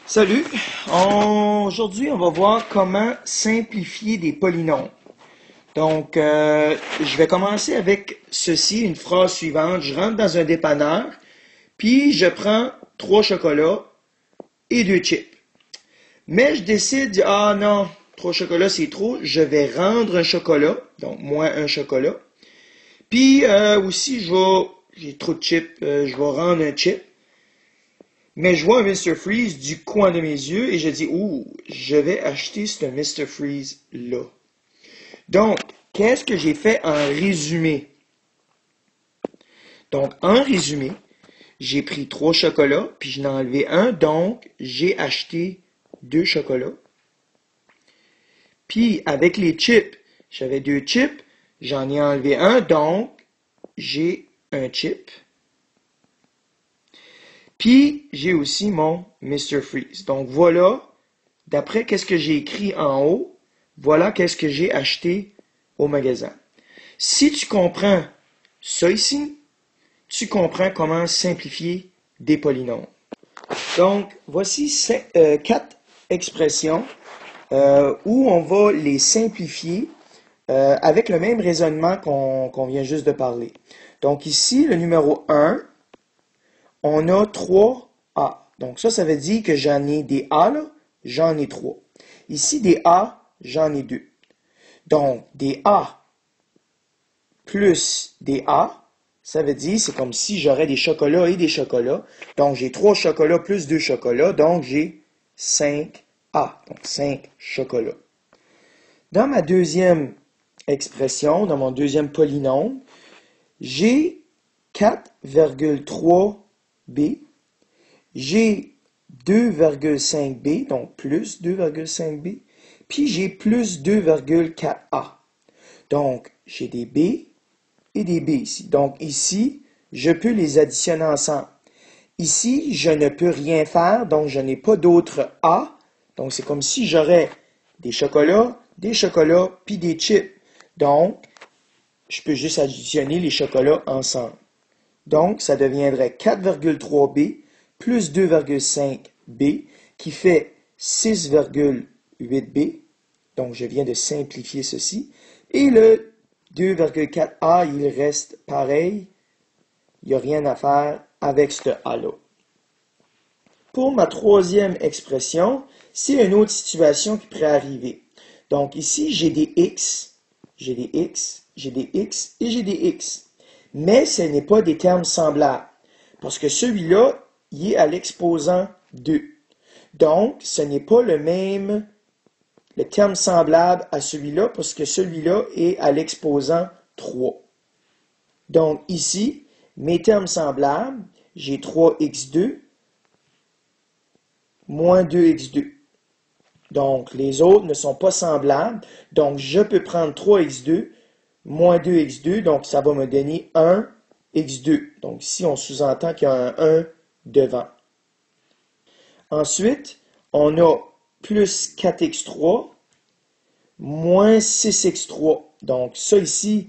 Salut! Aujourd'hui, on va voir comment simplifier des polynômes. Donc, je vais commencer avec ceci, une phrase suivante. Je rentre dans un dépanneur, puis je prends 3 chocolats et 2 chips. Mais je décide, ah non, 3 chocolats c'est trop, je vais rendre un chocolat, donc moins un chocolat. Puis aussi, j'ai trop de chips, je vais rendre un chip. Mais je vois un Mr. Freeze du coin de mes yeux et je dis, ouh, je vais acheter ce Mr. Freeze-là. Donc, qu'est-ce que j'ai fait en résumé? Donc, en résumé, j'ai pris 3 chocolats, puis je n'ai enlevé un, donc j'ai acheté 2 chocolats. Puis, avec les chips, j'avais 2 chips, j'en ai enlevé un, donc j'ai un chip. Puis, j'ai aussi mon Mr. Freeze. Donc, voilà, d'après qu'est-ce que j'ai écrit en haut, voilà qu'est-ce que j'ai acheté au magasin. Si tu comprends ça ici, tu comprends comment simplifier des polynômes. Donc, voici 4 expressions où on va les simplifier avec le même raisonnement qu'on vient juste de parler. Donc ici, le numéro 1, on a 3 A. Donc ça veut dire que j'en ai des A, là, j'en ai 3. Ici, des A, j'en ai 2. Donc, des A plus des A, ça veut dire, c'est comme si j'aurais des chocolats et des chocolats. Donc, j'ai 3 chocolats plus 2 chocolats, donc j'ai 5 A. Donc, 5 chocolats. Dans ma deuxième expression, dans mon deuxième polynôme, j'ai 4,3 B. J'ai 2,5 B, donc plus 2,5 B. Puis j'ai plus 2,4 A. Donc, j'ai des B et des B ici. Donc ici, je peux les additionner ensemble. Ici, je ne peux rien faire, donc je n'ai pas d'autre A. Donc c'est comme si j'aurais des chocolats, puis des chips. Donc, je peux juste additionner les chocolats ensemble. Donc, ça deviendrait 4,3 B plus 2,5 B qui fait 6,8 B. Donc, je viens de simplifier ceci. Et le 2,4 A, il reste pareil. Il n'y a rien à faire avec ce A-là. Pour ma troisième expression, c'est une autre situation qui pourrait arriver. Donc, ici, j'ai des X, j'ai des X, j'ai des X et j'ai des X. Mais ce n'est pas des termes semblables. Parce que celui-là, il est à l'exposant 2. Donc, ce n'est pas le terme semblable à celui-là, parce que celui-là est à l'exposant 3. Donc, ici, mes termes semblables, j'ai 3x2 moins 2x2. Donc, les autres ne sont pas semblables. Donc, je peux prendre 3x2 moins 2x2, donc ça va me donner 1x2. Donc ici, on sous-entend qu'il y a un 1 devant. Ensuite, on a plus 4x3 moins 6x3. Donc ça ici,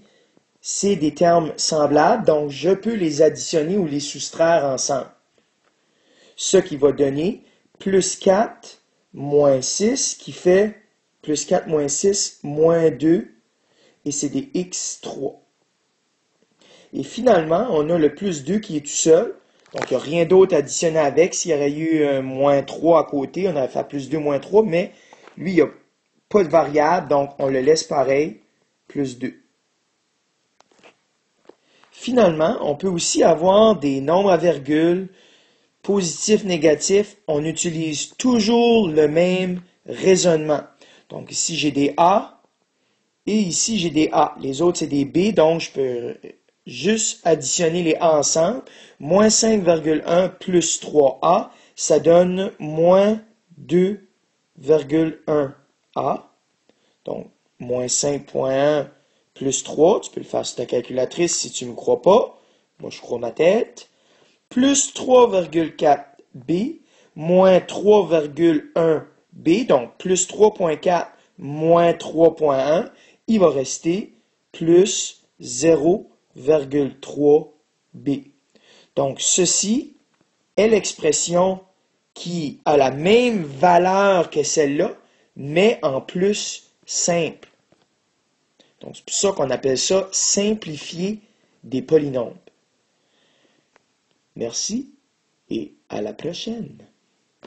c'est des termes semblables, donc je peux les additionner ou les soustraire ensemble. Ce qui va donner plus 4 moins 6 qui fait plus 4 moins 6 moins 2 et c'est des x3. Et finalement, on a le plus 2 qui est tout seul. Donc, il n'y a rien d'autre à additionner avec. S'il y aurait eu un moins 3 à côté, on aurait fait plus 2 moins 3, mais lui, il n'y a pas de variable, donc on le laisse pareil, plus 2. Finalement, on peut aussi avoir des nombres à virgule, positifs, négatifs. On utilise toujours le même raisonnement. Donc, ici, j'ai des A. Et ici, j'ai des A. Les autres, c'est des B, donc je peux juste additionner les A ensemble. Moins 5,1 plus 3A, ça donne moins 2,1A. Donc, moins 5,1 plus 3, tu peux le faire sur ta calculatrice si tu ne me crois pas. Moi, je crois ma tête. Plus 3,4B, moins 3,1B, donc plus 3,4 moins 3,1, il va rester plus 0,3B. Donc, ceci est l'expression qui a la même valeur que celle-là, mais en plus simple. Donc, c'est pour ça qu'on appelle ça simplifier des polynômes. Merci et à la prochaine.